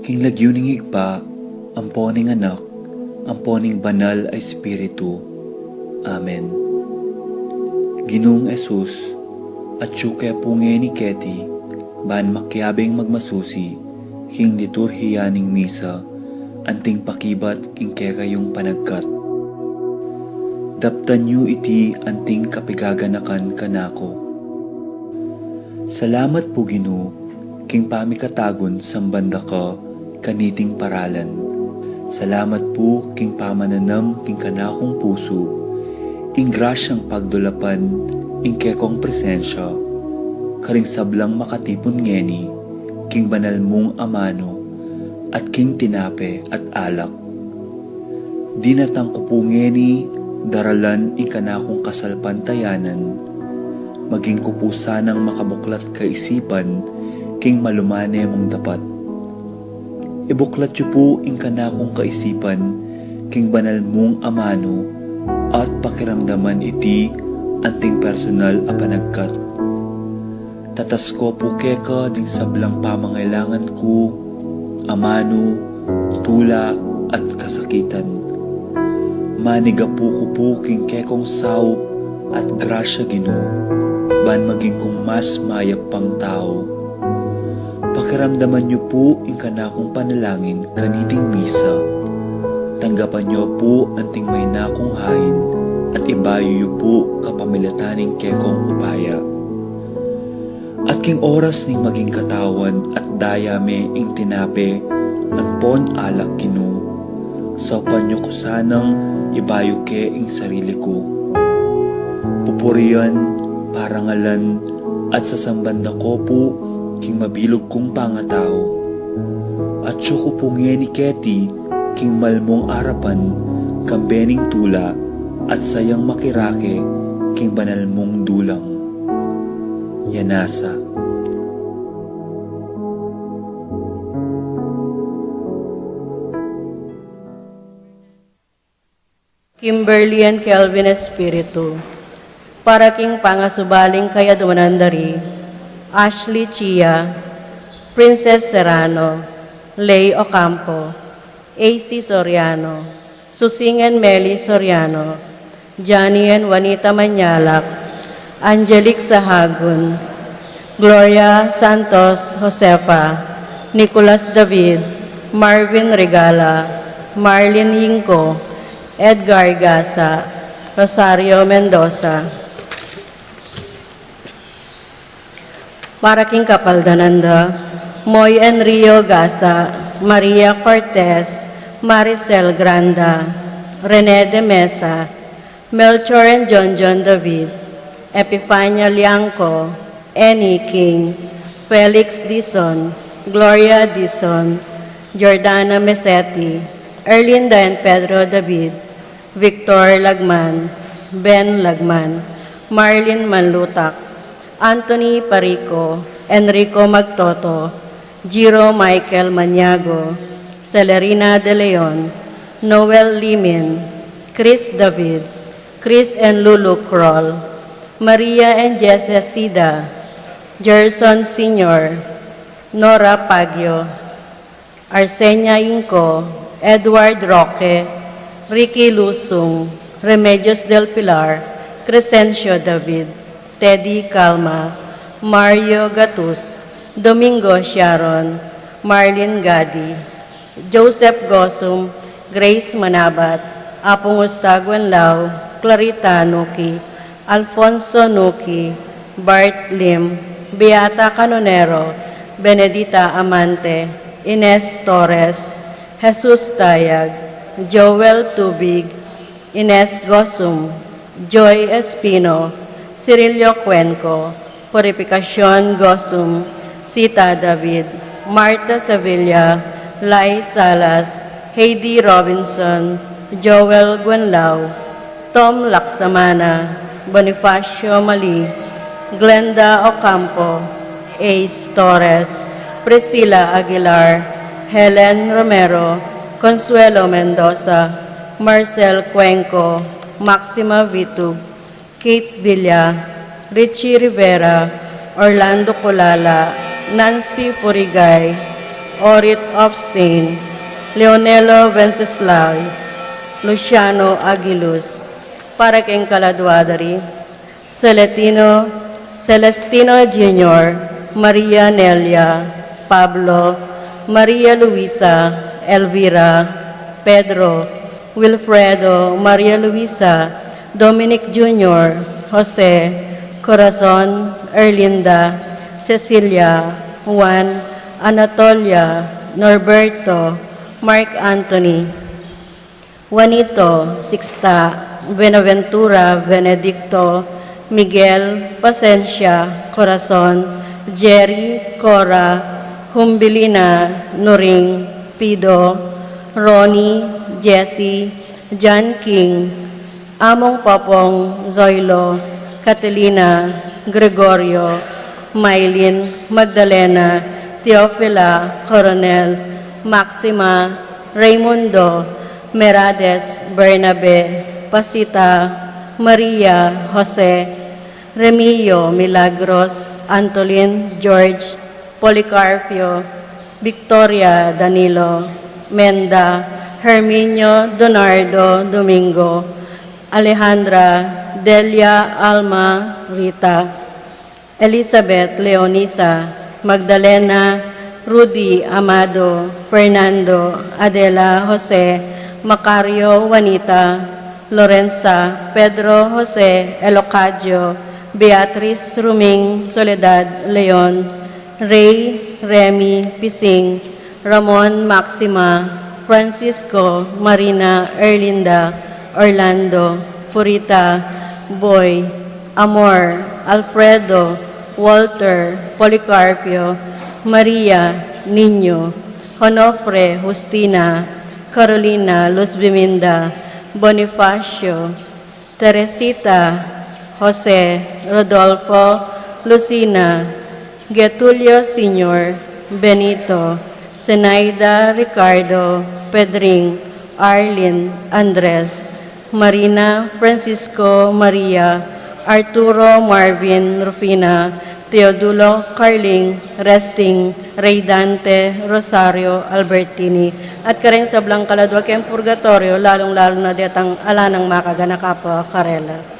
King lagyuning higpa, amponing anak, amponing banal ay Espiritu. Amen. Ginoong Esus, at syuke punge ni Keti, ban makyabing magmasusi, king liturhiyaning misa, anting pakibat king kekayong panagkat. Daptan yu iti anting kapigaganakan kanako. Salamat po Ginoo, king pamikatagon sambanda ka, kaniting paralan. Salamat po king pamananam king kanakong puso, ing grasyang pagdulapan, ing kekong presensya, karing sablang makatipon ngeni, king banal mong amano, at king tinape at alak. Dinatang ko po ngeni, daralan ing kanakong kasalpantayanan, maging ko po sanang makabuklat kaisipan, king malumane mong dapat. Ibuklat yu po ing kanakong kaisipan, king banal mong amano, at pakiramdaman iti anting personal a panagkat. Tatas ko po keka ding sablang pamangailangan ko, amano, tula at kasakitan. Maniga po ko po king kekong saup at grasya Ginoo, ban maging kong mas mayap pang tao. Pakiramdaman niyo po ing kanakong panalangin kaniting misa. Tanggapan niyo po anting may nakong hain at ibayo niyo po kapamilataning kekong upaya. At king oras ning maging katawan at dayame ing tinape, anpon alak Ginoo. Saupan niyo ko sanang ibayo ke ing sarili ko. Pupurian, parangalan, at sasambanda ko po king mabilog kong pangatao. At siyo ko pungye ni Keti, king malmong arapan, kambening tula, at sayang makirake, king banal mong dulang. Yanasa. Kimberly and Kelvin Espiritu, para king pangasubaling kaya dumanandari, Ashley Chia, Princess Serrano, Lay Ocampo, AC Soriano, Susingan Meli Soriano, Johnny and Juanita Manyalak, Angelic Sahagun, Gloria Santos Josefa, Nicolas David, Marvin Regala, Marlene Hinco, Edgar Gasa, Rosario Mendoza. Para king Kapaldananda, Moy Enrio Gasa, Maria Cortez, Maricel Granda, Rene de Mesa, Melchor and John David, Epifania Liangco, Annie King, Felix Dizon, Gloria Dizon, Jordana Mesetti, Erlinda and Pedro David, Victor Lagman, Ben Lagman, Marlene Manlutak, Anthony Parico, Enrico Magtoto, Giro Michael Maniago, Celerina De Leon, Noel Limin, Chris David, Chris and Lulu Kroll, Maria and Jesse Sida, Gerson Sr., Nora Pagyo, Arsenia Inco, Edward Roque, Ricky Lusung, Remedios del Pilar, Crescencio David, Teddy Calma, Mario Gatus, Domingo Sharon, Marlene Gadi, Joseph Gosum, Grace Manabat, Apong Ustagwanlao, Clarita Nuki, Alfonso Nuki, Bart Lim, Beata Canonero, Benedita Amante, Ines Torres, Jesus Tayag, Joel Tubig, Ines Gosum, Joy Espino, Cirilio Cuenco, Purificacion Gosum, Sita David, Marta Sevilla, Lai Salas, Heidi Robinson, Joel Guanlao, Tom Laksamana, Bonifacio Mali, Glenda Ocampo, Ace Torres, Priscilla Aguilar, Helen Romero, Consuelo Mendoza, Marcel Cuenco, Maxima Vitug, Kate Villa, Richie Rivera, Orlando Colala, Nancy Purigay, Orit Obstain, Leonelo Wenceslao, Luciano Aguiluz, para kay Caladwadari, Celestino Jr., Maria Nelia, Pablo, Maria Luisa, Elvira, Pedro, Wilfredo, Maria Luisa, Dominic Jr., Jose, Corazon, Erlinda, Cecilia, Juan, Anatolia, Norberto, Mark Anthony, Juanito, Sixta, Benaventura, Benedicto, Miguel, Pasencia, Corazon, Jerry, Cora, Humbilina, Nuring, Pido, Ronnie, Jesse, John King, Among Popong, Zoilo, Catalina, Gregorio, Mylene, Magdalena, Teofila, Coronel, Maxima, Raimundo, Merades, Bernabe, Pasita, Maria, Jose, Remillo, Milagros, Antolin, George, Policarpio, Victoria, Danilo, Menda, Herminio, Donardo, Domingo, Alejandra, Delia, Alma, Rita, Elizabeth, Leonisa, Magdalena, Rudy, Amado, Fernando, Adela, Jose, Macario, Juanita, Lorenza, Pedro, Jose, Elocadio, Beatriz, Ruming, Soledad, Leon, Ray, Remy, Pising, Ramon, Maxima, Francisco, Marina, Erlinda, Orlando, Purita, Boy, Amor, Alfredo, Walter, Policarpio, Maria, Niño, Honofre, Justina, Carolina, Luz Biminda, Bonifacio, Teresita, Jose, Rodolfo, Lucina, Getulio Sr., Benito, Zenaida, Ricardo, Pedring, Arlene, Andres, Marina, Francisco, Maria, Arturo, Marvin, Rufina, Teodulo, Carling, Resting, Raydante, Rosario, Albertini, at karing sa Blancaladwa ken Purgatorio, lalong-lalo na detang alanang makagana kapwa Karela.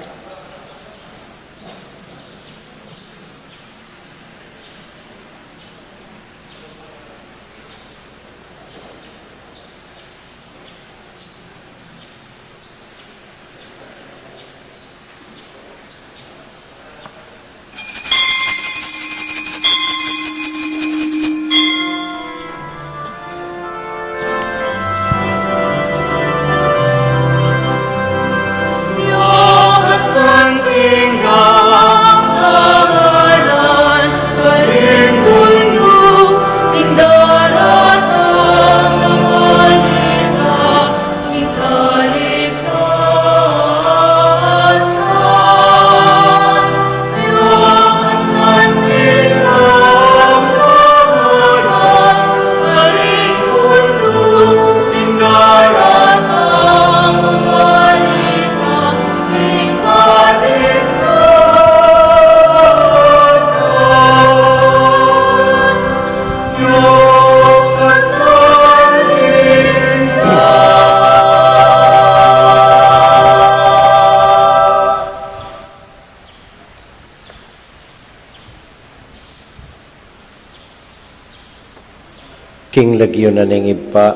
King lagyo na ning ipa,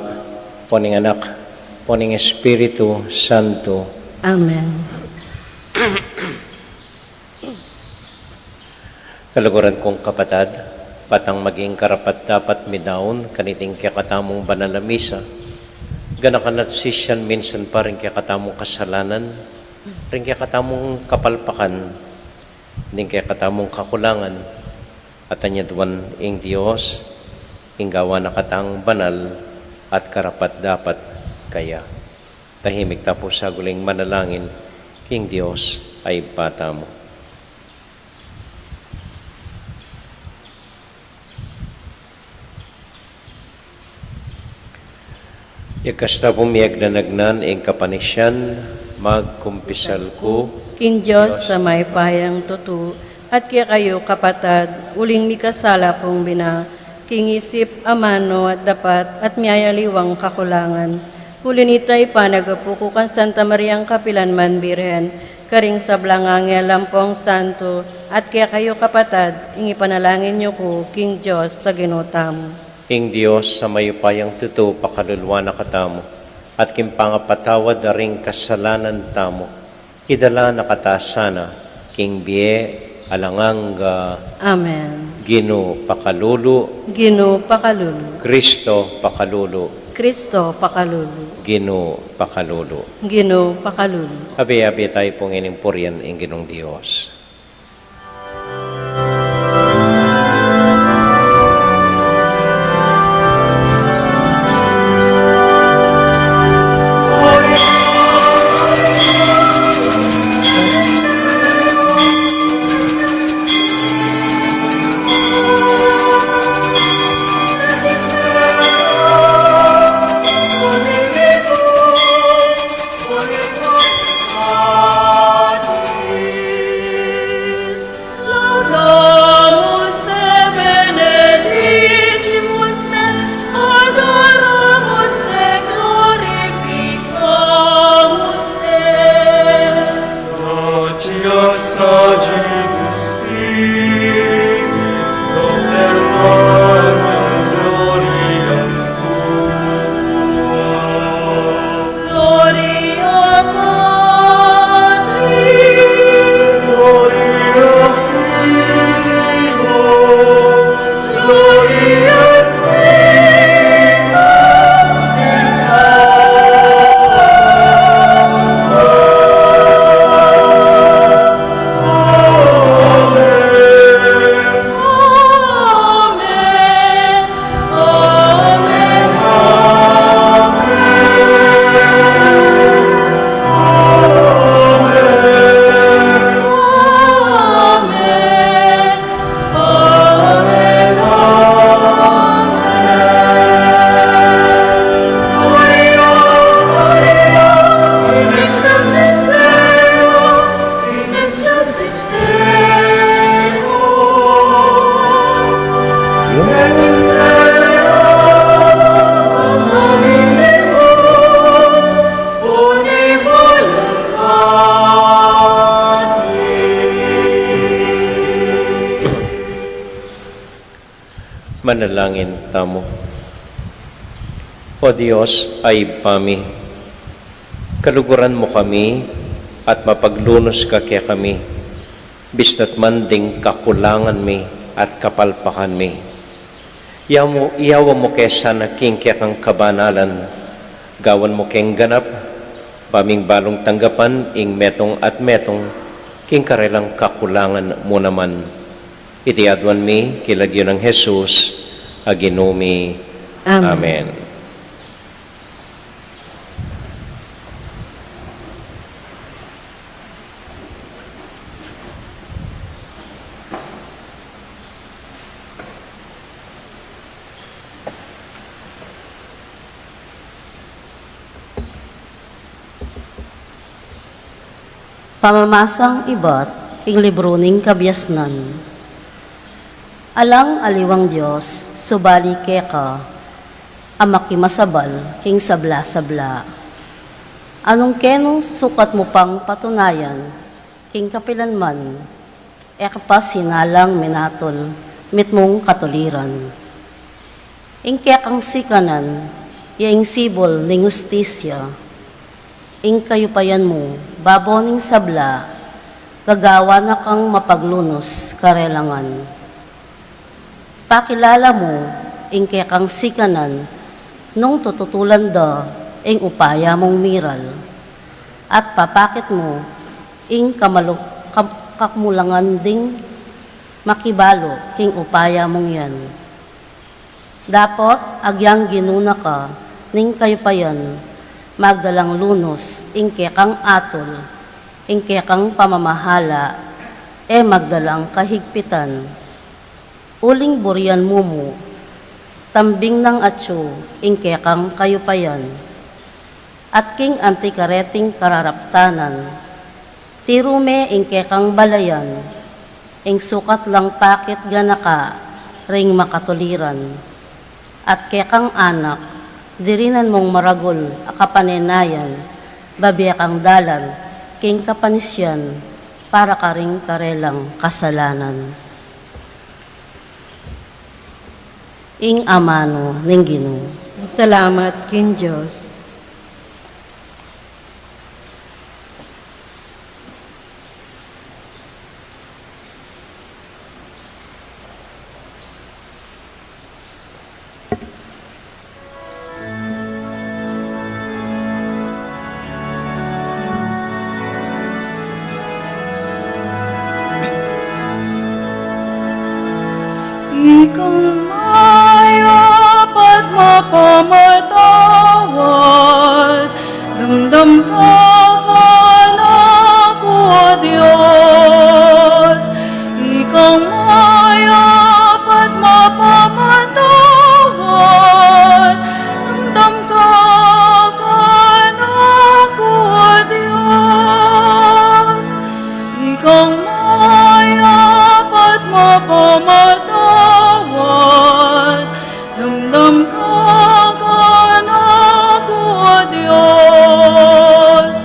poning anak, poning Espiritu Santo. Amen. Kaluguran kong kapatad, patang maging karapat dapat midaon, kaniting kakatamong banal na misa, ganakanat sisyan minsan pa rin kakatamong kasalanan, rin kakatamong kapalpakan, rin kakatamong kakulangan, at anyadwan ing Diyos, inggawa na katang banal at karapat dapat kaya. Tahimik tapos sa guling manalangin, King Diyos ay bata mo. Ikasta pumiyag na nagnan ing kapanisyan, magkumpisal ko. King Diyos sa may payang tutu, at kaya kayo kapatad, uling mikasala pong bina, kingisip amano at dapat at miyayaliwang kakulangan. Huli nito ay panagapukukan Santa Mariang Kapilanman Birhen, karing sa blangangel lampong santo, at kaya kayo kapatad, ingi panalangin niyo ko, King Diyos, sa ginutam. Ing Diyos sa mayupayang tuto pakalulwa na katamo, at kimpangapatawad na ring kasalanan tamo, idala na katasana, King Bie, alanganga, Amen. Gino pakalulu, Gino pakalulu, Kristo pakalulu, Kristo pakalulu, Gino pakalulu. Gino pakalulu. Abi-abi tayo pong inimpuryan ng Ginong Diyos. Laudamus te, benedicimus te, adoramus te, glorificamus te. Gratias sagibus tibi, noter panem gloriam tua. Gloria Patri, Gloria Filio, Gloria Spiritus Amen. Amen. Amen. Amen. Gloria, Gloria, in excelsis Deo, in excelsis Deo. Sabimus boni voluntatis. Manalangin tamo. O Diyos ay pami, kaluguran mo kami at mapaglunos ka kaya kami, bista't manding kakulangan mi at kapalpakan mi. Iyawa mo kesa na king kaya kang kabanalan, gawan mo keng ganap, paming balong tanggapan, ing metong at metong, king karelang kakulangan mo naman. Itiadwan mi, kilagyo ng Jesus, aginumi. Amen. Amen. Pamamasang iba't ing libro ning kabyasnan. Alang aliwang Diyos, subali keka, amakimasabal king sabla-sabla. Anong keno sukat mo pang patunayan, king kapilanman, ekapas hinalang minatol, mitmong katuliran. Ing kekang sikanan, yaing sibol ning ustisya, ing kayupayan mo, baboning sabla, gagawa na kang mapaglunos karelangan. Pakilala mo, ing kekang sikanan, nung tututulan da, ing upaya mong miral. At papakit mo, ing kakmulangan ding makibalo, king upaya mong yan. Dapat, agyang ginuna ka, ning kayupayan, magdalang lunos, ingkekang atol, ingkekang pamamahala, magdalang kahigpitan. Uling burian mumu, tambing ng atso, ingkekang kayupayan. At king antikareting kararaptanan, tirume ingkekang balayan, ing sukat lang pakit ganaka, ring makatuliran. At kekang anak, dirinan mong maragol akapanenayan, babiyak ang dalan, king kapanisyan, para ka ring karelang kasalanan. Ing amano ning Ginoo. Salamat kin Diyos. Ikang mayap at mapamatawad, damdam ka anak ko, Diyos. Ikang mayap at mapamatawad, damdam ka anak ko, Diyos. Ikang mayap at mapamatawad, damdam ka anak ko, Diyos.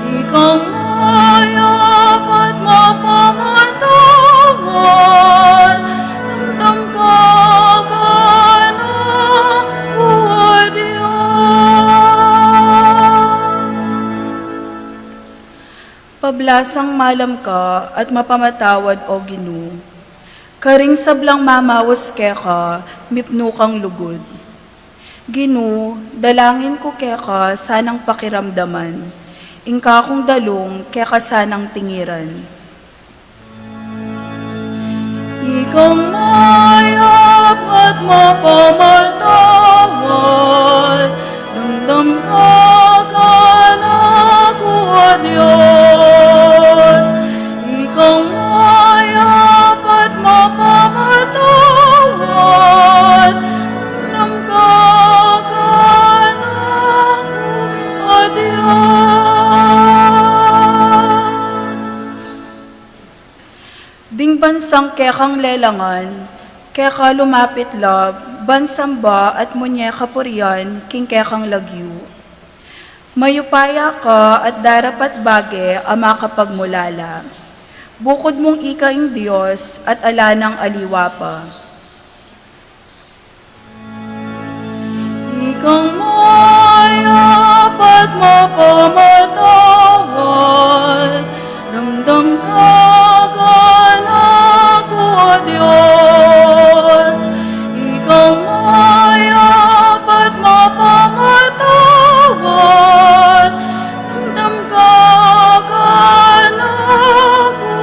Ikang mayap at mapamatawad, damdam ka anak ko, Diyos. Pablasang malam ka at mapamatawad, O Ginoo. Karing sablang mamawas keka, mipno kang lugod. Ginoo, dalangin ko keka sanang pakiramdaman, ingka kong dalong keka sanang tingiran. Ikang mayap at mapamatawad, damdam ka anak ko, Diyos. Ikang mayap at mapamatawad, damdam ka anak ko, Diyos. Ding bansang kekang lelangan, keka lumapit lab, bansamba at munye kapurian, king kekang lagyu. Mayupaya ka at darapat bage ama kapagmulala. Bukod mong ikaing Diyos at ala ng aliwa pa. Ikang mayap at mapamatawad, damdam ka anak ko, Diyos. Ikang mayap at mapamatawad, damdam ka anak ko,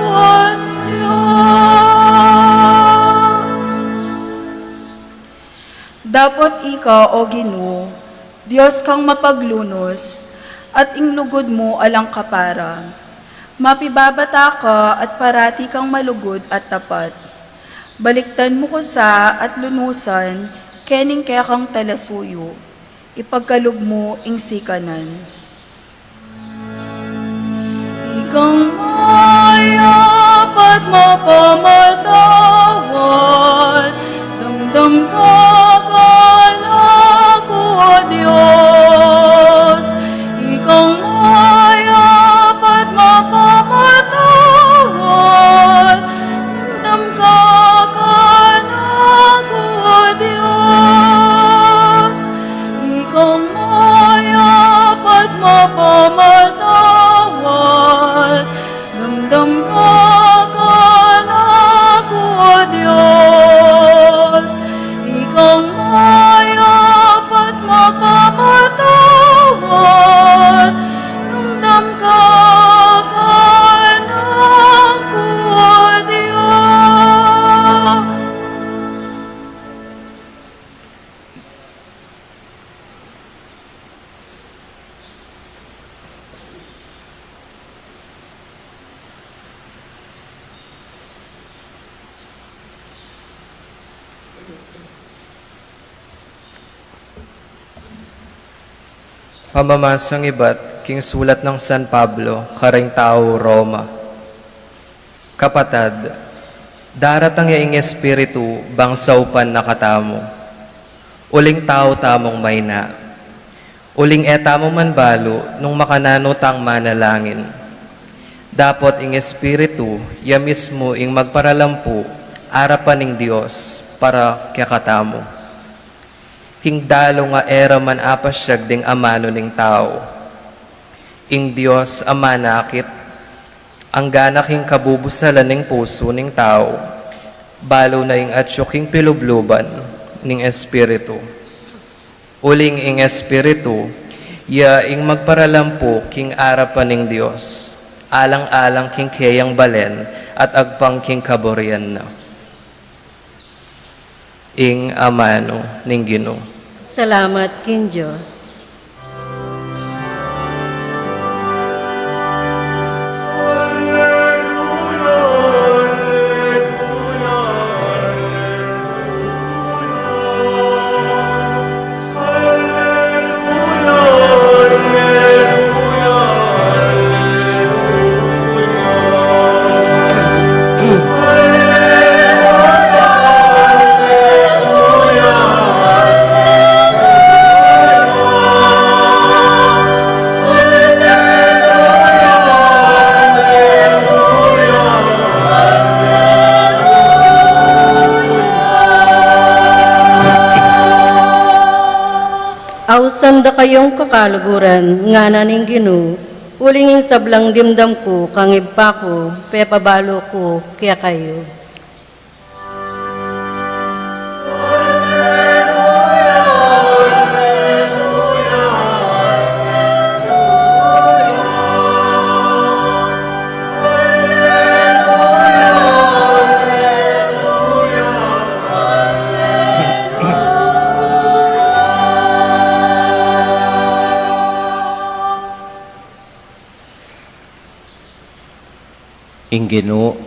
Diyos. Dapat ika, O Ginoo, Diyos kang mapaglunos, at inglugod mo alang kapara. Mapibabata ka at parati kang malugod at tapat. Baliktan mo ko sa at lunusan, kening kaya kang talasuyo. Ipagkalog mo ing sikanan. Ikang mayap at mapamatawad, damdam ka anak ko, Diyos. Ikang mayap at mapamatawad, damdam ka anak ko, Diyos. Ikang mayap at mapamatawad, damdam ka anak ko, Diyos. Ikang mayap at mapamatawad, damdam ka anak ko, Diyos. Pamamasang iba't king sulat ng San Pablo, karing tao Roma. Kapatad, Daratang yaing espiritu bang saupan nakatamo. Uling tao tamong mayna. Uling etamo man balo nung makanano tang manalangin. Dapot ing espiritu ya mismo ing magparalampu arapan ning Dios para kakatamo. King dalo nga era man apasyag ding amano ning tao. Ing Dios ama nakit ang ganak ing kabubusalan ning puso ning tao, balo na ing atsyo king pilubluban ning espiritu. Uling ing espiritu, ya ing magparalampo king arapan ning Dios, alang-alang king kayang balen at agpang king kaborian na. Ing amano ning Ginoo. Salamat king Diyos. Awsanda kayong kakaluguran, nga naning Ginoo, ulinging sablang dimdam ko, kangibpa ko, pepabalo ko, kaya kayo. Ing Ginoo,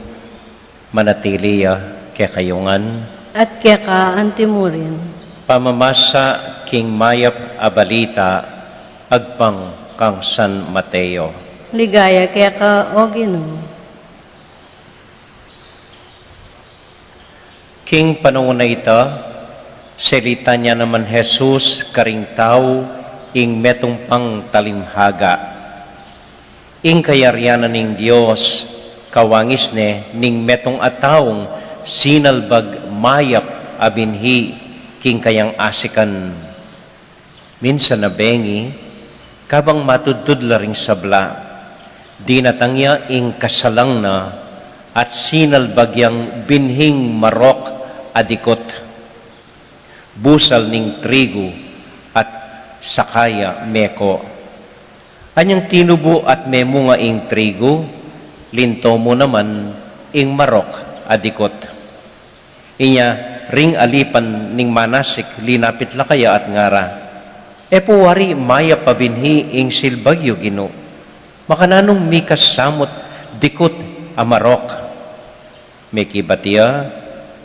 manatiliya kaya kayungan, At kaya ka antimurin. pamamasa king mayap abalita, agpang kang San Mateo. Ligaya kaya ka, O Ginoo. King panunguna ita, selita niya naman Jesus karing tao, ing metong pang talimhaga. Ing kayaryanan ning Dios, kawangis ne ning metong atawong sinalbag mayap abinhi king kayang asikan. Minsan na bengi, kabang matudtud laring sabla, di natangya ing kasalang na at sinalbagyang binhing marok adikot, busal ning trigo at sakaya meko. Anyang tinubo at memunga ing trigo, linto mo naman ing marok adikot. Inya ring alipan ning manasik linapit lakaya at ngara. Epo wari maya pabinhi ing silbagyo Ginoo. Makananong mikas samot dikot amarok. Mekibatiya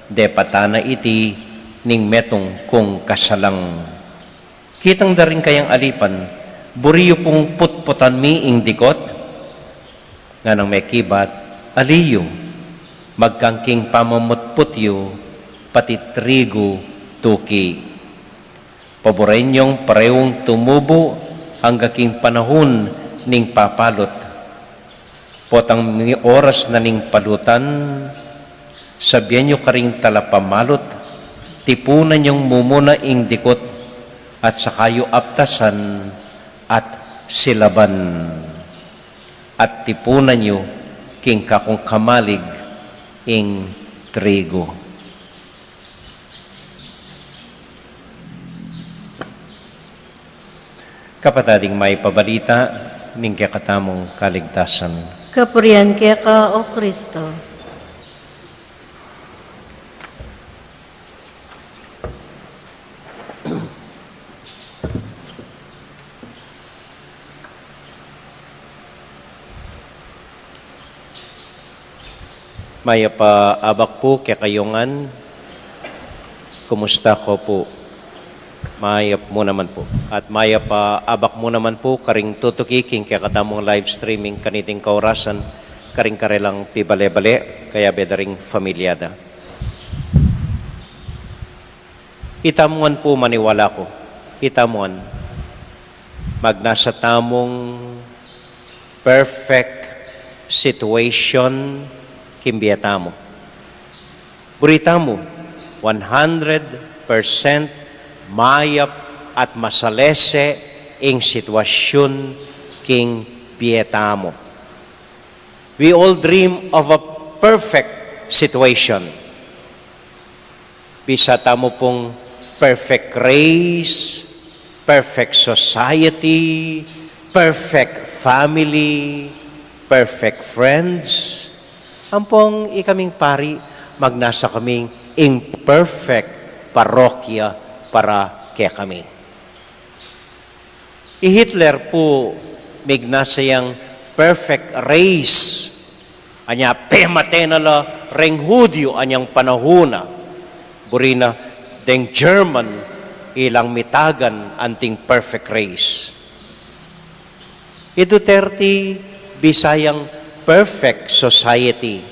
de patana iti ning metong kung kasalang. Kitang daring kayang alipan, buriyo pong putputan mi ing dikot, nga nang may kibat, aliyo, magkangking pamamutputyo, pati trigo, tuki. Paborenyong parehong tumubo, hanggaking panahon ning papalot. Potang mga oras na ning palutan, sabihan nyo karing talapamalot, tipunan yung mumuna ing dikot, at sakayo aptasan at silaban. At tipunan nyo king kakong kamalig ing trigo. Kapatading may pabalita ning kakatamong kaligtasan. Kapurian kaya ka, O Kristo. Maya pa abak po kaya kayungan. Kumusta ko po? Mayap mo naman po. At maya pa abak mo naman po karing tutukiking kaya katamong live streaming kaniting kaurasan karing-karelang pibale-bale, kaya bedaring familyada. Itamuan po maniwala ko, itamuan, magnasa tamong perfect situation kimbiata mo. Burita mo, 100% mayap at masalese ing sitwasyon king bieta mo. We all dream of a perfect situation. Bisa tamo pong perfect race, perfect society, perfect family, perfect friends. Ampong ikaming pari, magnasa kaming imperfect parokya para kaya kami. Hitler po mignasayang perfect race. Anya pemate nala reng Hudyo anyang panahuna. Burina deng German ilang mitagan anting perfect race. Duterte bisayang perfect society.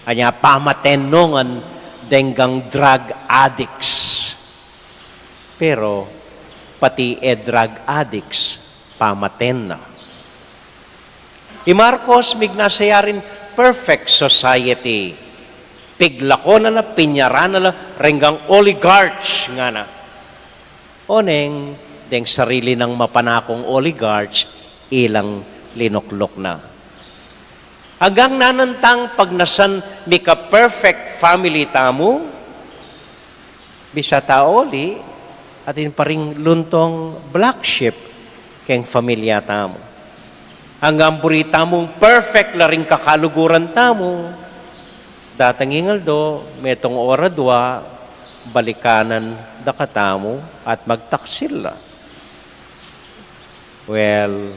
Anya pamatenongan denggang drug addicts. Pero pati drug addicts pamaten na. Marcos mignasayarin perfect society. Piglako na pinyara na renggang oligarch nga na. Oneng, deng sarili ng mapanakong oligarch, ilang linuklok na. Hanggang nanantang pagnasan mi ka perfect family tamo, bisa taoli, atin paring luntong black sheep keng familia tamo. Hanggang burita mong perfect laring kakaluguran tamo, datangingal do, metong ora dua, balikanan da katamo at magtaksil la. Well,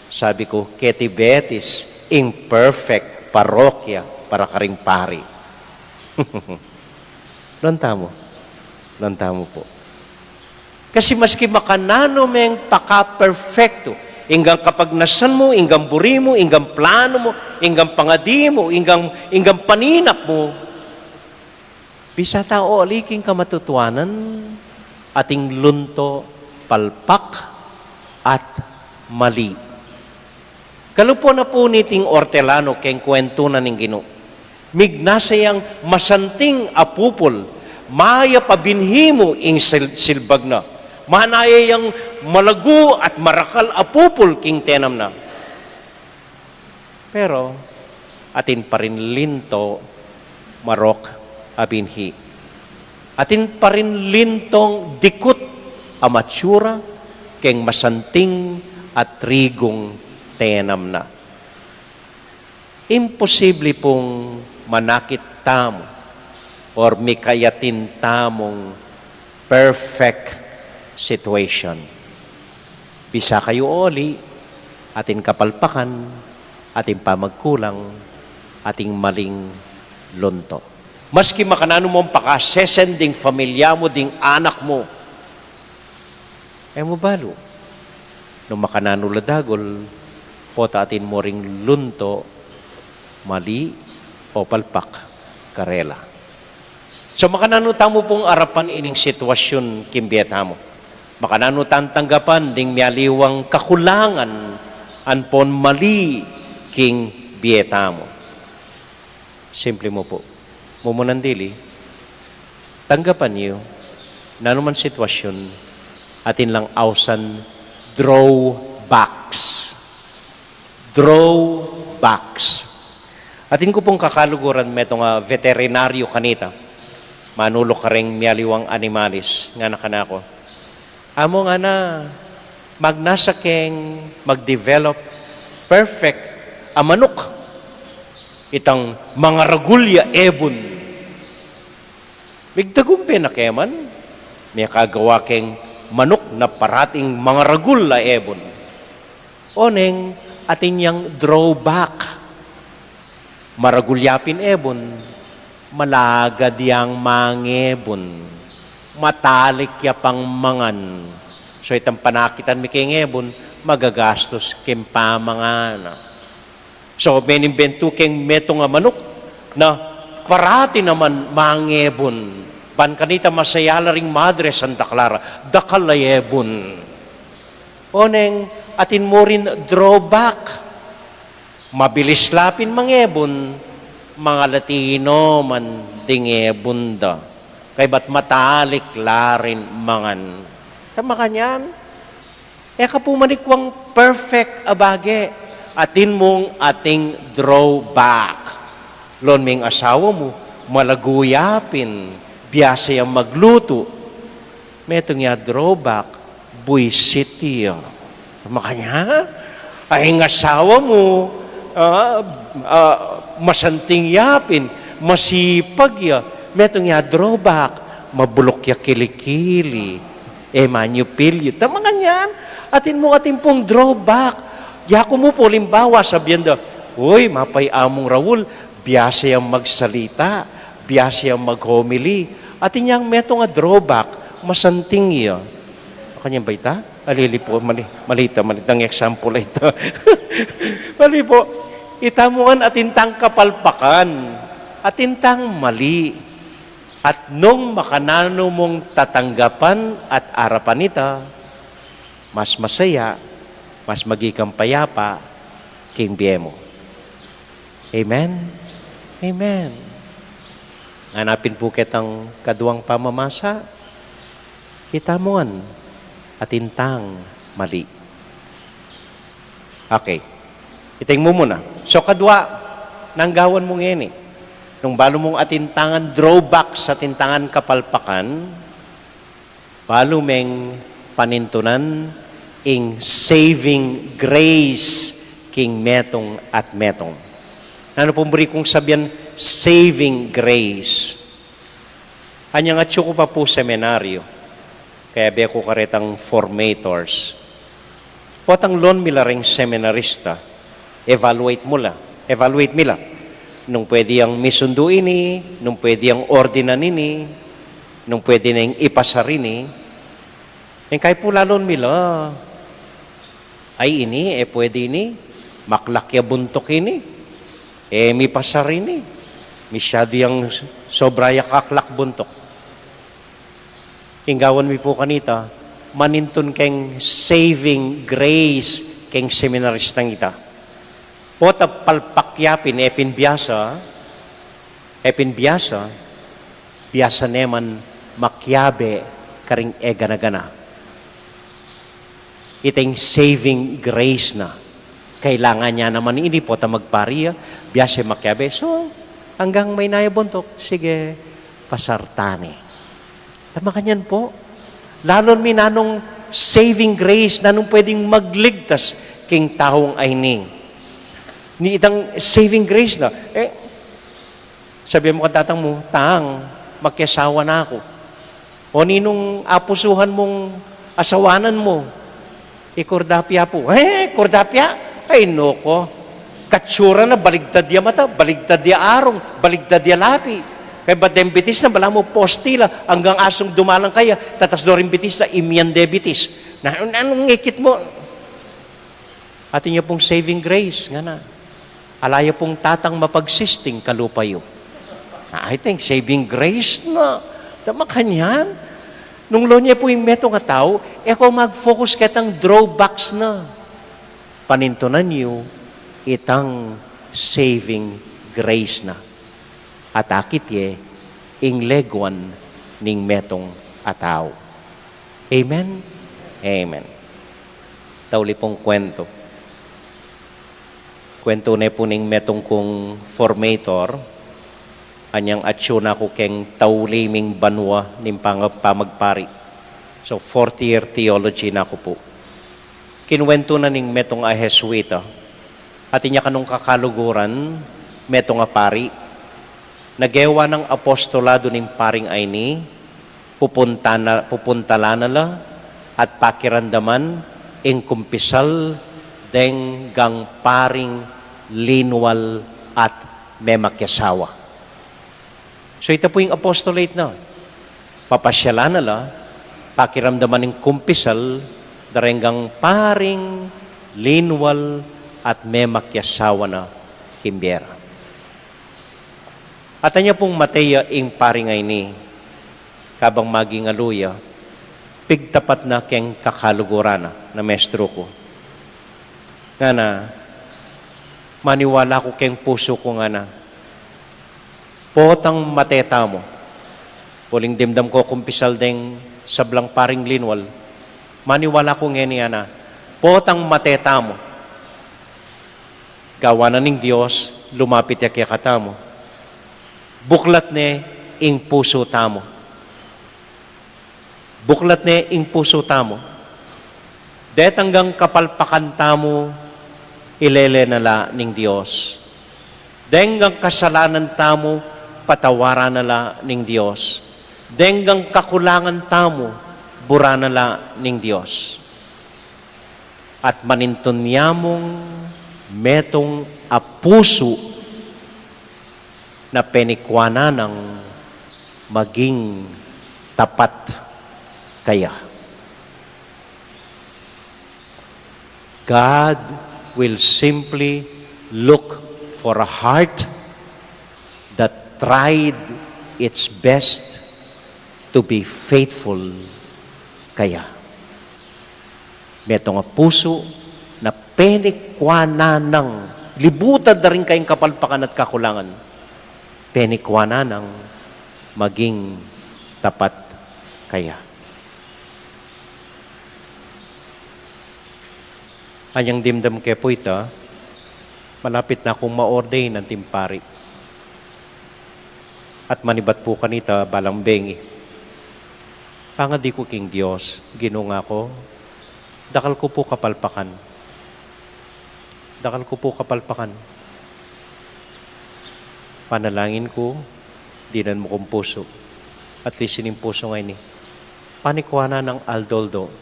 sabi ko, Keti Betis, imperfect parokya para karing pari. Lantamo po. Kasi maski makanano meng paka-perfecto, inggang kapag nasan mo, inggang buri mo, inggang plano mo, inggang pangadi mo, inggang paninap mo, bisa tao aliking kamatutuanan, ating lunto, palpak, at mali. Kalupo na po niting Ortelano keng kwento na ning Ginoo. Mignasayang masanting apupol, maya pabinhimo ing silbag na. Manayang malago at marakal apupol king tenam na. Pero, atin pa rin linto, marok, abinhi. Atin pa rin lintong dikut, amatsura, keng masanting at trigong tenam na. Imposible pong manakit tamo or mikayatin tamong perfect situation. Bisa kayo oli, ating kapalpakan, ating pamagkulang, ating maling lunto. Maski makanano mong pakasesen ding familia mo, ding anak mo, mo balo. Nung makanano ladagol, pota atin mo ring lunto, mali o palpak, karela. So makanano tamo pong arapan ining sitwasyon kimbiyata mo. Makanano tanggapan ding mialiwang kakulangan anpon mali king biyeta mo. Simple mo po. Mumunandili, tanggapan niyo na naman sitwasyon atin lang ausan drawbacks. Drawbacks. Atin ko pong kakaluguran metong veterinaryo kanita. Manulo ka rin mialiwang animalis nga nakanako. Amo nga na magnasa keng magdevelop perfect amanok. Itang mga ragulya ebon. Bigdagumpe na keman. May kagawa keng manok na parating mga ragulya ebon. Oneng atin yang drawback. Maragulyapin ebon. Malagad yang mangebon. Matalik ya pang mangan. So itang panakitan mi kay ngebon, magagastos kempamangan. So, menimbento keng meto nga manok na parati naman mangebon. Ban kanita masayala ring Madre Santa Clara, dakalayebon. Oneng, atin mo rin drawback. Mabilis lapin mangebon, mga Latino man dingebon da. Kay ba't matalik larin mangan. Tama kanyan? Kapumanikwang perfect abage. Atin mong ating drawback. Lon ming asawa mo, malaguyapin, biyasa yung magluto. Metong ya drawback, buisit yun. Makanya, ay ng asawa mo, masanting yapin, masipag ya. Metong ya drawback, mabulok ya kilikili, manyupilyo. Tama kanyan, atin mo ating pong drawback. Yako mo po, limbawa, sabihin da, uy, mapay among Raul, biyasa yung magsalita, biyasa yung mag-homily, at inyang meto nga drawback, masanting iya. Kanyang ba ita? Alili po, malitang example ito. Mali po, itamuan atintang kapalpakan, atintang mali, at nung makanano mong tatanggapan at arapan ita, mas masaya, mas magikang payapa, king biemo. Amen? Amen. Hanapin po kitang kaduang pamamasa, itamuan at intang mali. Okay. Iting mo muna. So kadwa, nanggawan mo ngeni. Nung balo mong atintangan drawback sa tintangan kapalpakan, balo meng panintunan ing saving grace king metong at metong. Ano pong buri kong sabihan, saving grace. Anyang atyo ko pa po seminaryo. Kaya be ko karetang formators. Potang lon milaring seminarista, evaluate mila. Nung pwede ang misundo ini, nung pwede ang ordinan ini, nung pwede na yung ipasarini, yung kay po lalon mila, ay ini, pwede ini, maklakya buntok ini, mi pasar ini, misyado yung sobraya kaklak buntok. Inggawan mi po kanita, manintun keng saving grace keng seminaristang ita. Pota palpakyapin, biasa neman makyabe karing gana-gana. Itong saving grace na. Kailangan niya naman ini po ta magpariya, biyase makyabe. So, hanggang may nayabuntok, sige, pasartani. Tama kanyan po. Lalo minanong saving grace na nung pwedeng magligtas king taong ay ni itang saving grace na. Sabi mo katatang mo, magkasawa na ako. O ninong apusuhan mong asawanan mo, kordapya po. Kordapya? Ay, noko. Katsura na, baligtad ya mata, baligtad ya arong, baligtad ya lapi. Kaya ba dembitis na, bala mo postila, hanggang asong dumalang kaya, tatas dorin bitis na imyan debitis. Anong ngikit mo? Atin niyo pong saving grace, nga na. Alaya pong tatang mapagsisting kalupayo. I think saving grace na. Tama kanyan. Nung lo niya po yung meto nga tao, ako mag-focus kitang drawbacks na. Panintunan niyo, itang saving grace na. At akit ye, ing legwan ning metong ataw. Amen? Amen. Tauli pong kwento. Kwento na po ning metong kong formator, anyang atsyon ako keng tauliming banwa ning pamagpari. So, 4th-year theology na ako po. Kinwento na ning metong Jesuita. At inya kanong kakaluguran, metong pari. Nagewa ng apostolado ning paring ayni, pupuntala nala, at pakirandaman, ing kumpisal, deng gang paring linwal at memakyasawa. So ito po yung apostolate na. Papasyalan nala, pakiramdaman ng kumpisal, darenggang paring, linwal, at memakyasawa na kimbiera. At anya pong Mateya ing paringay ni, kabang maging aluya, pigtapat na keng kakalugurana na mestro ko. Nga na, maniwala ko keng puso ko nga na, potang mateta mo, puling dimdam ko kumpisal deng sablang paring linwal, maniwala ko nga niya na, potang mateta mo, gawa na ning Diyos, lumapit ya kaya kata mo, buklat ne ing puso tamo. Buklat ne ing puso tamo. Det hanggang kapalpakan tamo, ilele nala ning Diyos. Denggang kasalanan tamo, patawaran nala ning Diyos. Denggang kakulangan tamo, bura nala ning Diyos. At manintunyamong metong apuso na penikwana ng maging tapat kaya. God will simply look for a heart that tried its best to be faithful kaya. Metong puso na penikwana ng libutan na rin kayong kapalpakan at kakulangan. Penikwana ng maging tapat kaya. Anyang dimdam ke po ito, malapit na akong ma-ordain ng timpari. At manibat po kanita balang bengi. Pangadi ko king Diyos, ginunga ko, dakal ko po kapalpakan. Dakal ko po kapalpakan. Panalangin ko, dinan mo kong puso. At listening puso ngayon ni. Panikwana ng aldoldo,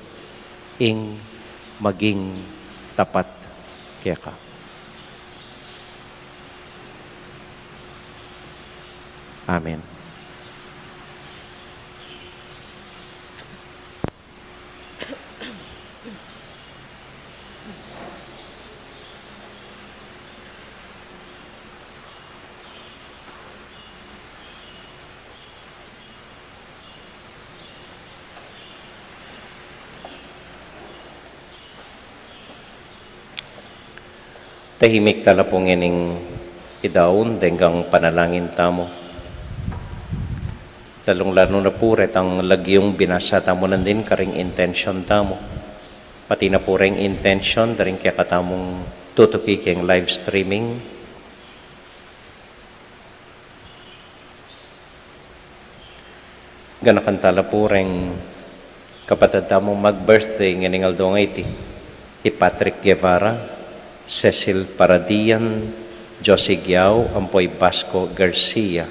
ing maging tapat kaya ka. Amen. Tahimik tala pong ining idaon denggang panalangin tamo. Lalong-lalo na po ang lagyong binasa tamo nandin karing intention tamo. Pati na po ring intention daring kaya katamong tutuki keng live streaming. Ganakantala po ring kapatid tamong mag-birthday nganing aldong iti. Patrick Guevara, Cecil Paradian, Josie Giao, Ampoy Basco Garcia.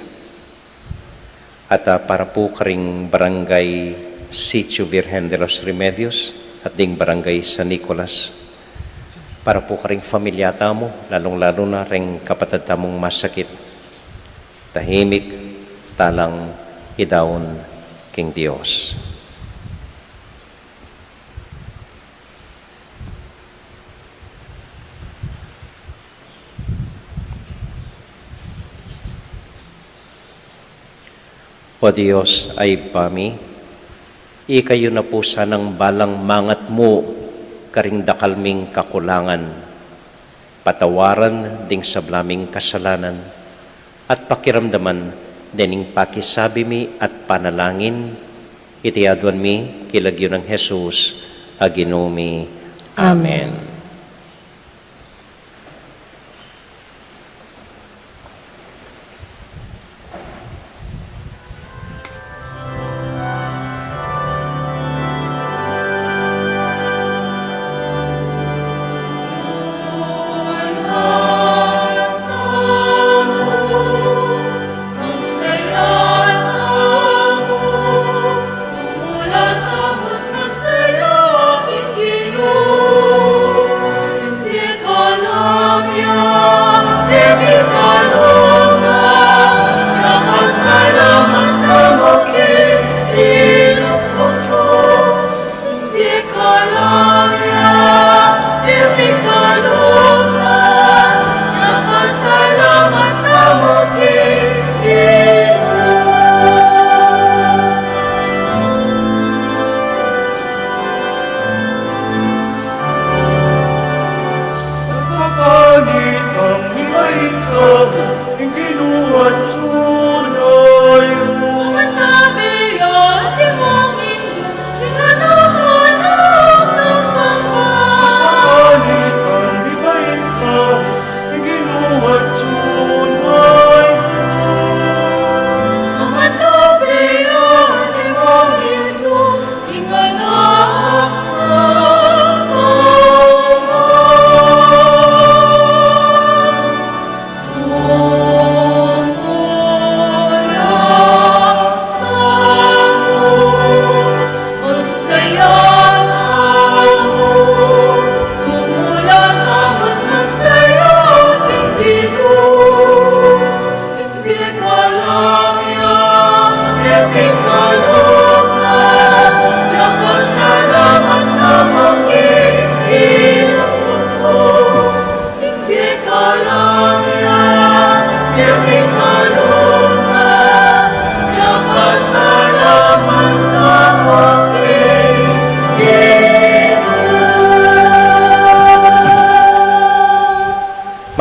At para po karing barangay Sitio Virgen de los Remedios at ding barangay San Nicolas. Para po karing familyata mo, lalong-lalo na ring kapatid tamong masakit. Tahimik, talang idaon king Diyos. O Diyos ay pami, ikayo na po sanang balang mangat mo, karing dakalming kakulangan, patawaran ding sablaming kasalanan, at pakiramdaman dining pakisabi mi at panalangin, itiadwan mi kilagyo ng Jesus, aginumi. Amen. Masaya, Ingino.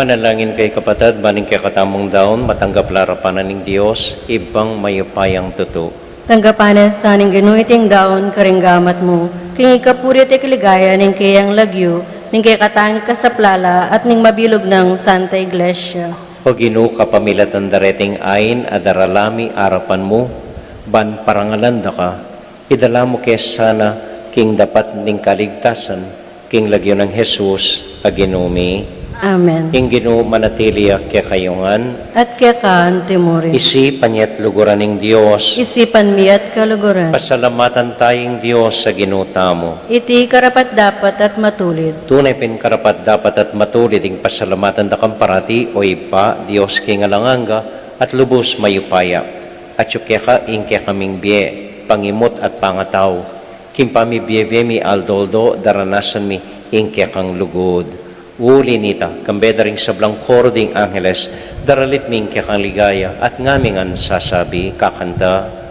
Manalangin kay kapatid, baning kay katamong daon, matanggap larapanan ng Diyos, ibang mayupayang tuto. Tanggapanan sa ning ginuiting daon karinggamat mo, king ikapurit ikiligaya ning kayang lagyo, ning kay katangi ka sa plala at ning mabilog ng Santa Iglesia. O Ginoo, kapamilatan dareting ain adaralami arapan mo, ban parangalanda ka, idala mo kay sana king dapat ning kaligtasan, king lagyo ng Jesus, aginumi. Amen. King Ginoo manatiliya kay kayungan, At kaya kaan timuri. isipan niya't luguran ng Diyos, Isipan mi at kaluguran. pasalamatan tayong Diyos sa ginuta mo. Iti karapat dapat at matulid. Tunay pin karapat dapat at matulid ing pasalamatan da kamparati o ipa, Diyos king alanganga at lubos mayupaya. At syukya ka ingkya kaming biye, pangimot at pangataw. Kimpami biye mi aldoldo, daranasan mi ingkya kang lugod. Uli nita, kambedaring sablang koro ding angeles, daralit mi ingkya kang ligaya at ngamingan sasabi kakanta.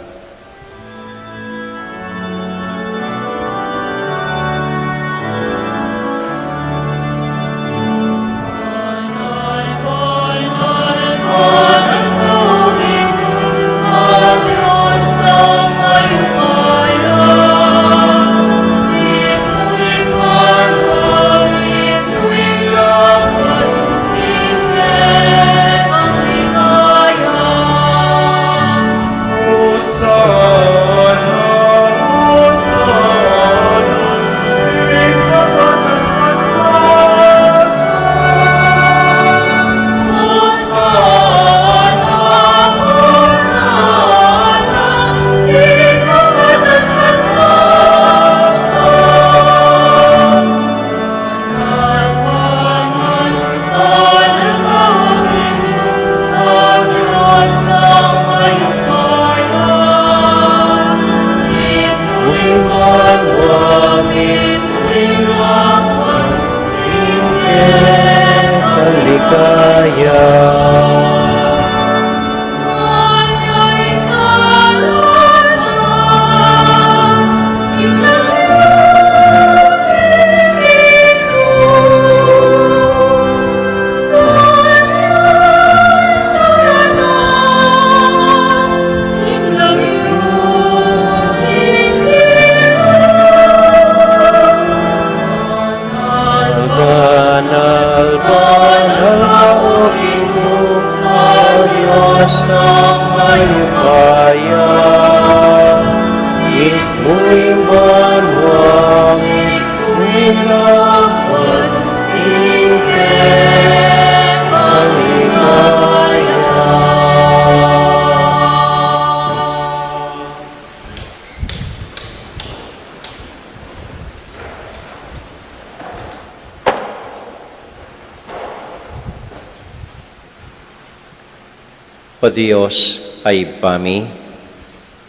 O Diyos ay pami,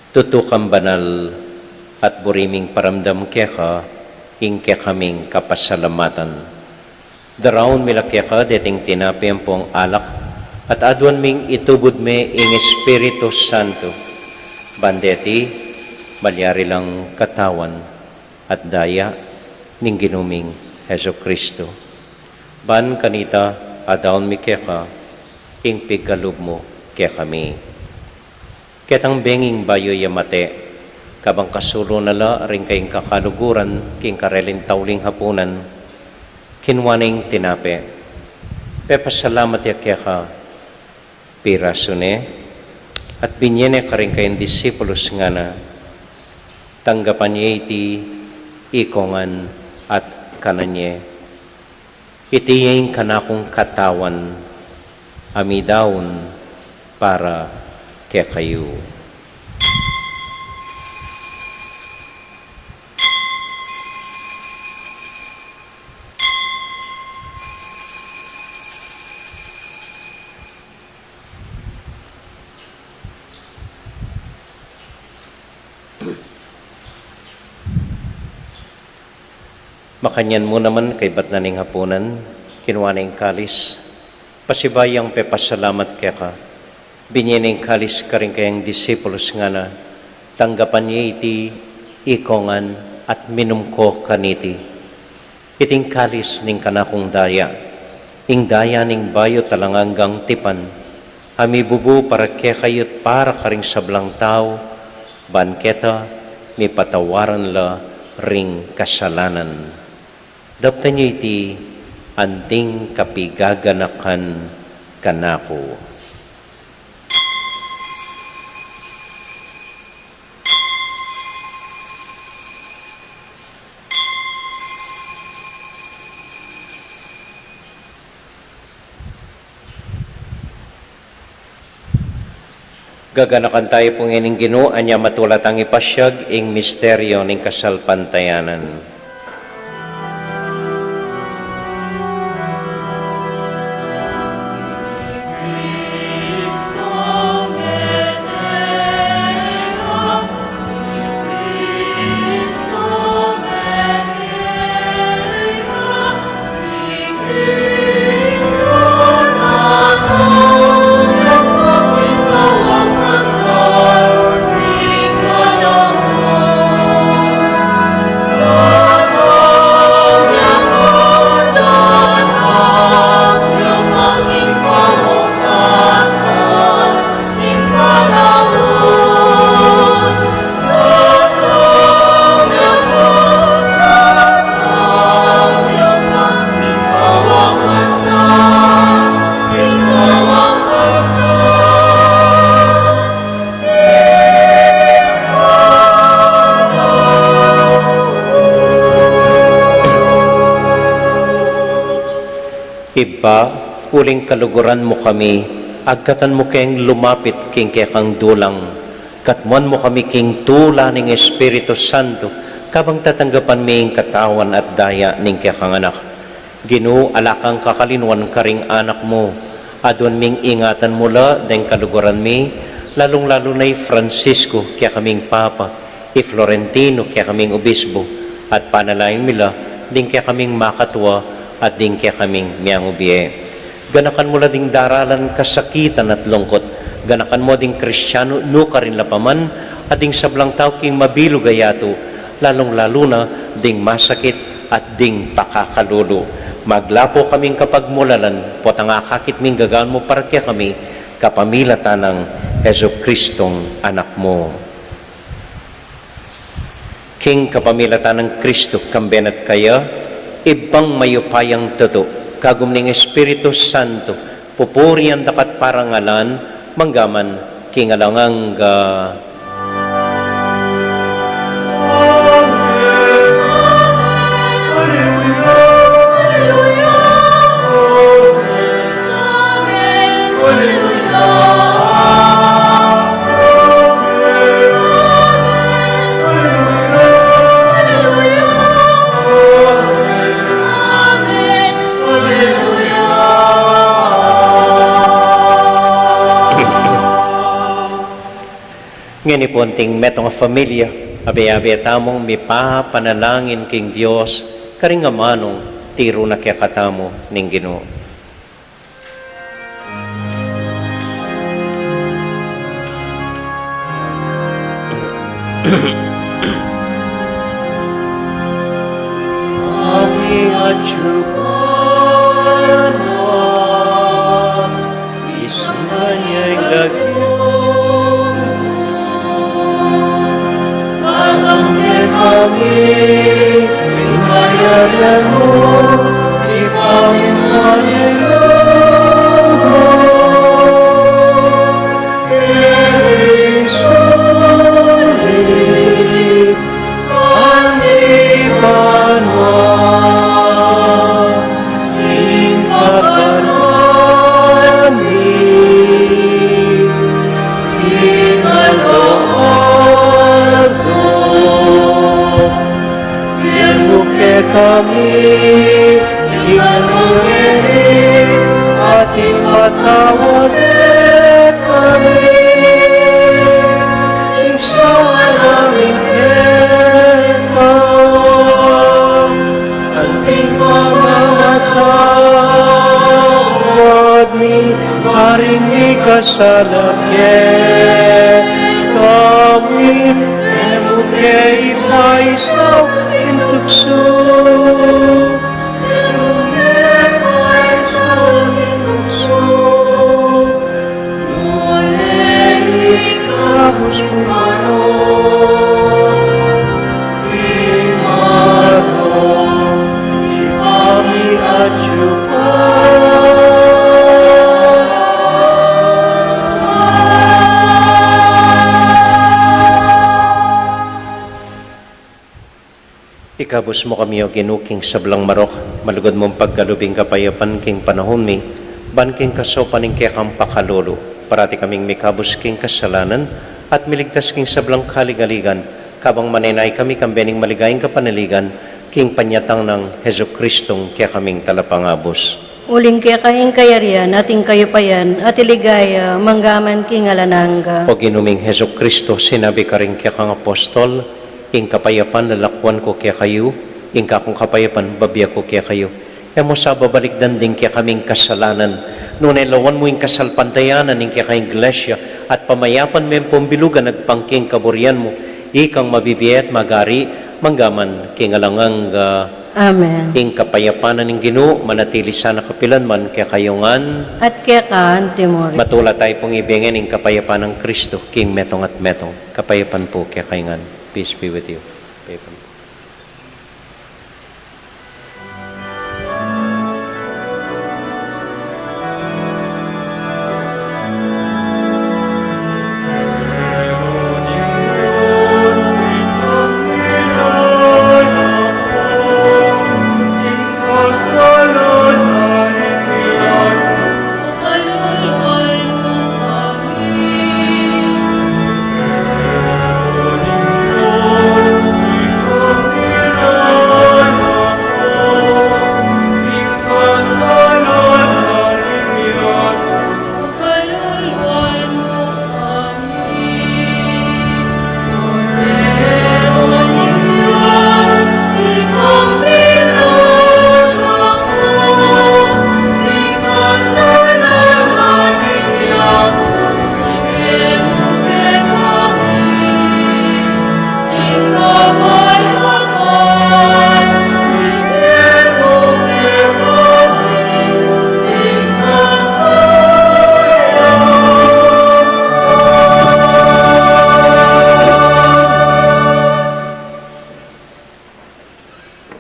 tutukang banal at buriming paramdam kaya ka, ingkya kaming kapasalamatan. Daraon mila kaya ka, deting tinapian pong alak, at adwan ming itubod me ing Espiritu Santo. Bandeti, malyari lang katawan at daya ning ginuming Heso Kristo. Ban kanita, adaon mi kaya ka, ing pigkalub mo kaya kami. Ketang benging bayo yamate, kabang kasulo nala rin kayong kakaluguran, king karelin tauling hapunan, kinwaning tinape. Pepasalamat ya kaya ka, pirasune, at binyene ka rin kayong disipulos nga na, tanggapan niya iti ikongan at kananye. Itiyain kanakong katawan, amidaon, para kaya kayo. Makanyan mo naman kay ba't naning hapunan, kinuha na yung kalis, pasibayang pepasalamat kaya ka, binyening kalis ka rin kayang disipulos nga na, tanggapan niya iti ikongan at minumko kaniti. Iting kalis ning kanakong daya, ing daya ning bayo talanganggang tipan, ami bubu para kaya kayot para karing sablang tao, banketa, mi patawaran la ring kasalanan. Daptan niyo iti anting kapigaganakan kanako. Gaganakan tayo pong ining Ginoo anya matulatang ipasyag ing misteryo ning kasalpantayanan. Iba, uling kaluguran mo kami, agkatan mo keng lumapit king kang dulang, katmuan mo kami king tula ning Espiritu Santo, kabang tatanggapan ming katawan at daya ning kang anak. Ginoo, alakang kakalinuan karing anak mo, adon ming ingatan mula deng kaluguran mi, lalong-lalo na'y Francisco, kaya kaming Papa, Florentino, kaya kaming Obispo, at panalain mila, ding kaya kaming makatwa, at ding kaya kaming miyang ubiye. Ganakan mo la ding daralan kasakitan at lungkot. Ganakan mo ding Kristyano, no ka rin lapaman, at ding sablang tao king mabilo gayato, lalong-lalo na ding masakit at ding pakakalulo. Maglapo kaming kapagmulalan, potang akakit ming gagaan mo para kaya kami, kapamilatan ng Heso Kristong anak mo. King kapamilatan ng Kristo, kambenat kaya, ibang mayupayang toto, kagum ning Espiritu Santo, pupurian dakat parangalan, manggaman, kingalangang ngani punting metong familia, abe-abe tamong mipa panalangin king Dios, karing amanong tiro na kaya katamo ning Ginoo. Ami achupana, isanya'y lagi. Kami, pinayaran mo, ipamimanilan mo. Iisulit, anibanwa, ingkakanami, ingalawado. Kami inganuhin at ipatawad kami sa aming kekang anting mga tawad ni maring ikasalakyan kami emukay paisaw tukso, Ikabos mo kami o ginuking sablang marok, malugod mong pagkalubing kapayapan king panahon mi, ban king kasopaning kaya kang pakalolo, parati kaming mikabos king kasalanan, at miligtas king sablang kaligaligan, kabang manenay kami kambening maligayang kapanaligan, king panyatang ng Heso Kristong kaya kaming talapangabos. Uling kaya kahing kayarian, ating kayupayan, at iligaya, manggaman king alananga. O ginuming Heso Kristo, sinabi ka rin kaya kang apostol, ing kapayapan lalakwan ko kaya kayo, ing kakong kapayapan babya ko kaya kayo. E mo sa babalik danding kaya kaming kasalanan, nunay lawan mo ing kasalpantayanan ing kaya kayong iglesia, at pamayapan mo yung pumbilugan nagpangking kaburian mo, ikang mabibiyat magari, manggaman king alangang Amen. ing kapayapanan ng Ginoo manatili sana kapilan man kaya kayongan At kaya ka, Antimor. matula tayo pong ibigin ng kapayapaan ng Kristo king metong at metong kapayapan po kaya kayongan. Peace be with you. Kapayapan po.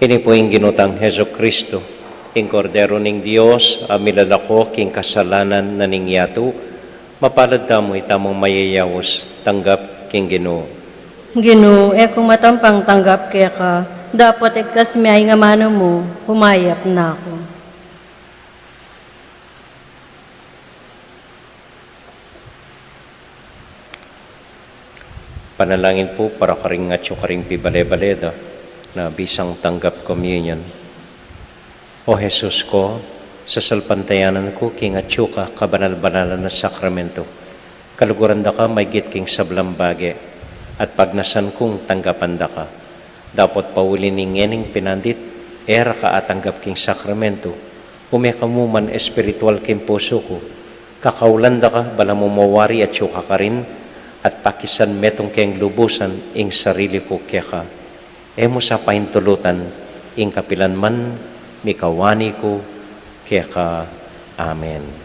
Ini po yung ginutang Heso Kristo, ing kordero ning Dios, amilalako king kasalanan na ningyato, mapalad tamo itamong mayayawos, tanggap king Ginoo. Ginoo, kung matampang tanggap kaya ka, dapat ektas miyay nga mano mo, humayap na ako. Panalangin po para karing at karing pibale-baleda na bisang tanggap communion. O Jesus ko, sa salpantayanan ko, king atsuka, kabanal-banalan na sakramento, kaluguran da ka, may king sablambage, at pagnasan kong tanggapan da ka. Dapat pauli ningening pinandit, era ka at tanggap king sakramento, umekamuman espiritual king puso ko, kakaulan da ka, bala mo mawari at tsuka ka rin, at pakisan metong keng lubusan, ing sarili ko kaya ka. Emo sa paintulutan, ing kapilan man, mikawani ko, kaya ka. Amen.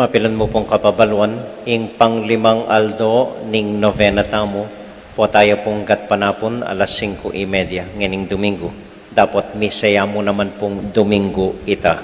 mapilan mo pong kapabaluan, ing panglimang aldo ning novena tamo, po tayo pong gatpanapon alas 5:30 nganing Domingo. Dapat misaya mo naman pong Domingo ita.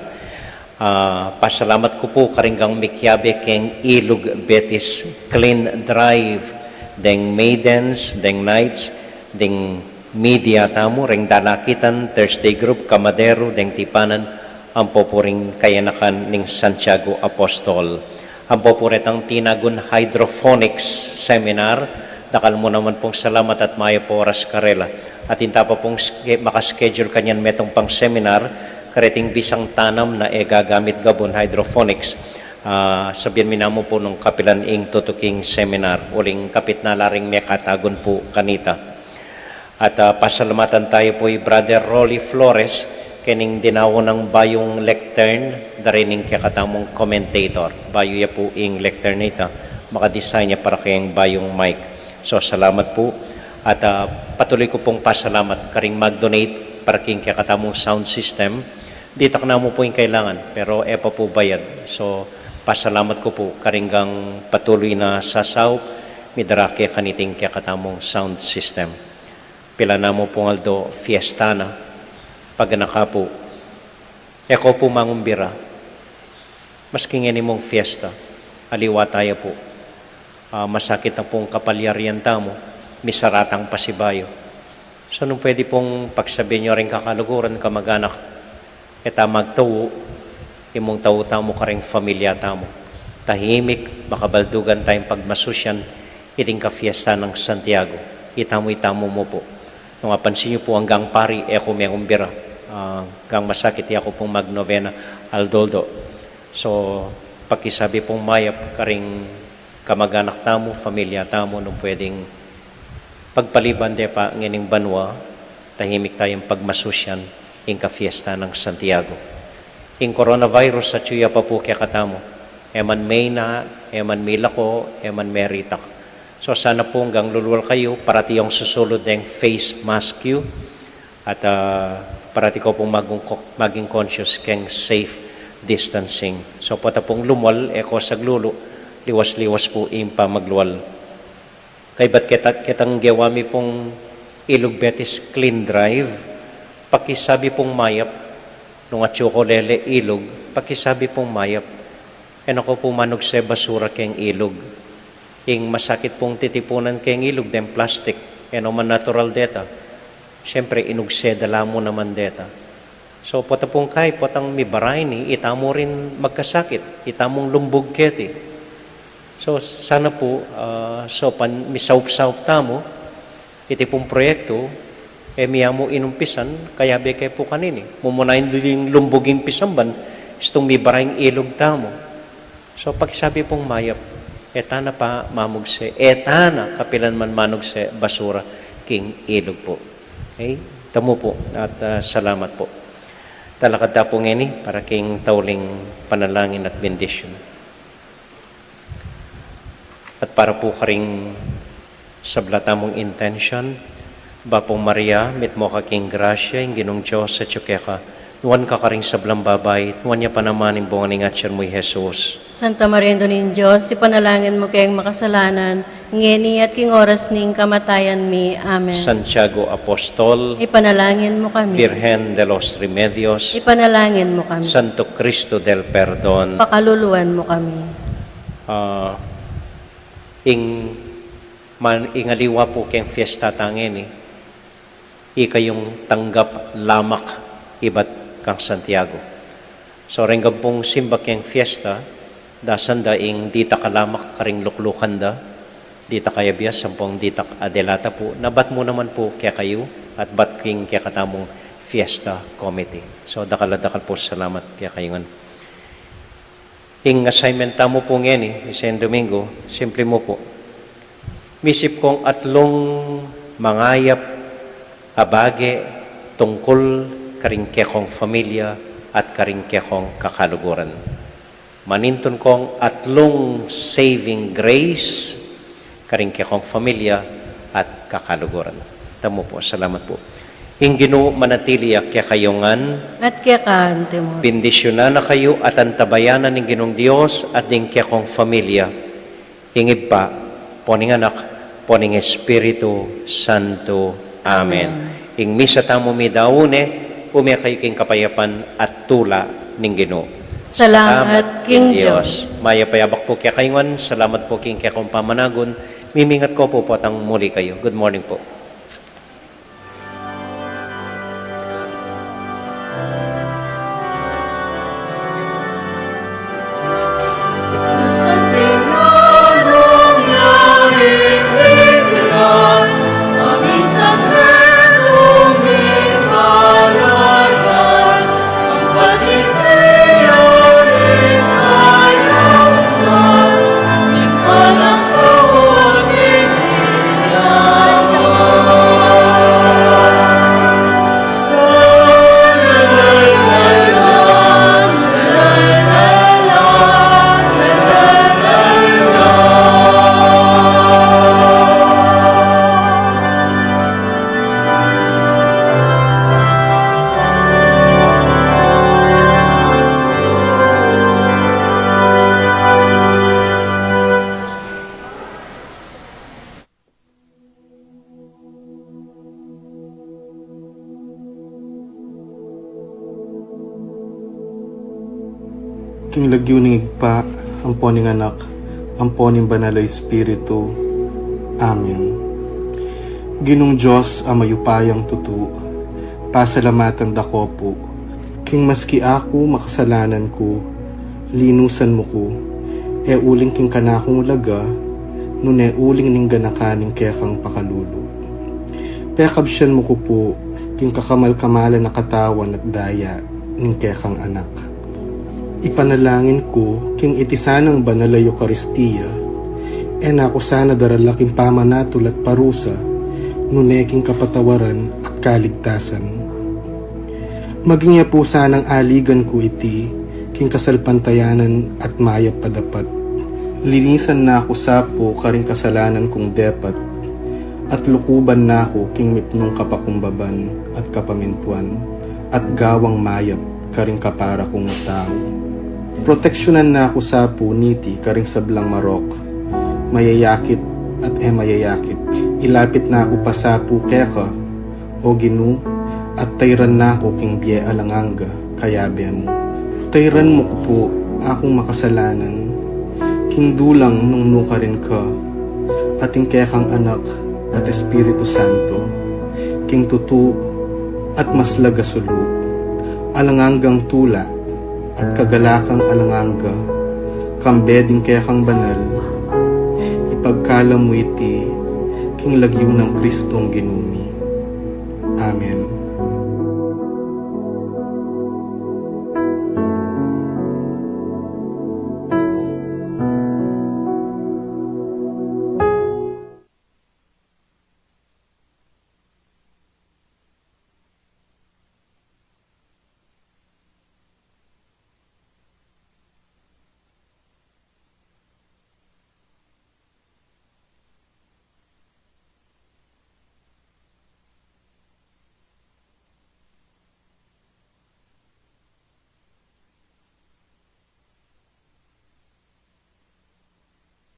Pasalamat ko po karinggang mikyabe keng Ilog Betis Clean Drive, deng maidens, deng knights, deng media tamo, ring dalakitan, Thursday group, kamadero, deng tipanan, ang popuring kayanakan ning Santiago Apostol. Ang popuretang tinagon hydrophonics seminar, dakal mo naman pong salamat at maya po oras karela. At hinta pa pong makaschedule kanyan metong pang seminar, kareting bisang tanam na gagamit gabon hydrophonics. Sabihan minamo po nung kapilan ing tutuking seminar, uling kapit na laring may katagon po kanita. At pasalamatan tayo po Brother Rolly Flores, kening dinawo ng bayong lectern, darining kakatamong commentator. Bayo ya po ing lectern nita, makadesign niya para kayang bayong mic. So salamat po. At patuloy ko pong pasalamat karing mag-donate para king kakatamong sound system. Dito na mo po yung kailangan, pero epa po bayad. So pasalamat ko po karinggang patuloy na sasaw, midarake kaniting kakatamong sound system. Pila na mo pong aldo fiesta na, pag nakapo, eko po mangumbira, maski nga mong fiesta, aliwa tayo po, masakit na pong kapalyarian tamo, misaratang pasibayo. So nung pwede pong pagsabihin nyo rin kakaluguran, kamag-anak, eta magtawo, imong tawo tamo ka rin familia tamo. Tahimik, makabaldugan tayong pagmasusyan, iting ka fiesta ng Santiago. Itamo-itamo mo po. Nung apansin nyo po hanggang pari, eko may umbira. Gang masakit ako pong magnovena aldoldo. So, pakisabi pong mayap karing kamag-anak tamo, familia tamo, nung pwedeng pagpaliban de pa ngining banwa, tahimik tayong pagmasusyan ing ka-fiesta ng Santiago. Ing coronavirus sa tsuya pa po kaya katamo. Eman may na, eman may lako, eman may ritak. So sana po hanggang lulwal kayo, parati yung susulod ng face mask you. At parati ko pong maging conscious keng safe distancing. So pata pong lumwal, eko saglulo, liwas-liwas po impa magluwal. Kay ba't kitang gewami pong Ilog Betis Clean Drive, pakisabi pong mayap, nung atsukolele ilog, pakisabi pong mayap, ako po manog sa basura keng ilog. Ing masakit pong titipunan keng ilog, den plastic, man natural data. Siyempre, inugsedala mo naman deta. So, pata pong kay, patang mibaray ni, itamo rin magkasakit, itamong lumbog keti. So, sana po, misaup-saup tamo, iti pong proyekto, miya mo inumpisan, kaya bekay po kanini. Mumunayin din lumboging pisamban, istong mibarayng ilog tamo. So, pagsabi pong mayap, etana pa mamugse, etana kapilan man manugse basura, king ilog po. Okay? Tamo po at salamat po. Talakad po ngeni para king tauling panalangin at bendisyon. At para po karing sablatamong intention, Bapong Maria, mit mo kaking grasya, yung ginong Diyos sa tsukeka, nuwan ka karing sablang babay, nuwan niya pa naman yung bunganing atsyan mo'y Jesus. Santa Maria Donin Diyos, ipanalangin mo kayong makasalanan, ngeni at king oras ning kamatayan mi. Amen. Santiago Apostol, Ipanalangin mo kami. Virgen de los Remedios, Ipanalangin mo kami. Santo Cristo del Perdon, Pakaluluan mo kami. ingaliwa po kayong fiesta tangin ikayong tanggap lamak ibat kang Santiago. So renggam pong simba kayong fiesta, dasan da ing dita kalamak karing luklukan da, dita kaya bias, sampong dita adelata po, nabat mo naman po kaya kayo, at bat king kaya katamong fiesta committee. So dakal po salamat kaya kayo. Ing assignment tamo po ngeni, San Domingo, simple mo po. Misip kong atlong mangayap abage tungkol karing kekong familia at karing kekong kakaluguran. Maninton kong atlong saving grace karing kekong familia at kakaluguran. Tamo po, salamat po. Ing Ginoo manatili kaya kayongan, at kaya kaantimot. bendisyonan na kayo at antabayanan ng Ginoong Dios at ng kaya kong familia. Hingib pa, poning anak, poning Espiritu Santo. Amen. Ing misa tamo mi daune, umya kayo king kapayapan at tula ng Ginoo. Salamat, King Diyos. Maya payabak po kaya kayongan, salamat po king kaya kong pamanagon. Mimingat ko po atang muli kayo. Good morning po. King lagyo ning igpa, amponing anak, amponing banal Espiritu. Amen. Ginong Diyos amayupayang tutu, pasalamatan dako po. King maski ako makasalanan ko, linusan mo ko, e uling king kanakong laga, nune uling ning ganakaning kekang pakalulu. Pekabsyan mo ko po, king kakamal-kamalan na katawan at daya, ning kekang anak. Ipanalangin ko, king itisanang banal ay Eucharistia, ako sana daralaking pamanatul at parusa, nuneking kapatawaran at kaligtasan. Maging niya po sanang aligan ko iti, king kasalpantayanan at mayap padapat. Linisan na ako sapo karing kasalanan kong depat, at lukuban na ako king mipnong kapakumbaban at kapamintuan, at gawang mayap karing kapara kong tao. Proteksyonan na ako sa puniti karing sablang marok, mayayakit at mayayakit. Ilapit na ako pa sa keka, o Ginoo, at tayran na ako king biye alanganga, kayabe mo. Tayran mo ko po akong makasalanan, king dulang nung nuka rin ka, ating kekang anak at Espiritu Santo, king tutu at maslaga sulu, alanganggang tula, at kagalakang alanganga, kambeding kekang banal, ipagkala mo iti, king lagyo ng Kristong ginumi. Amen.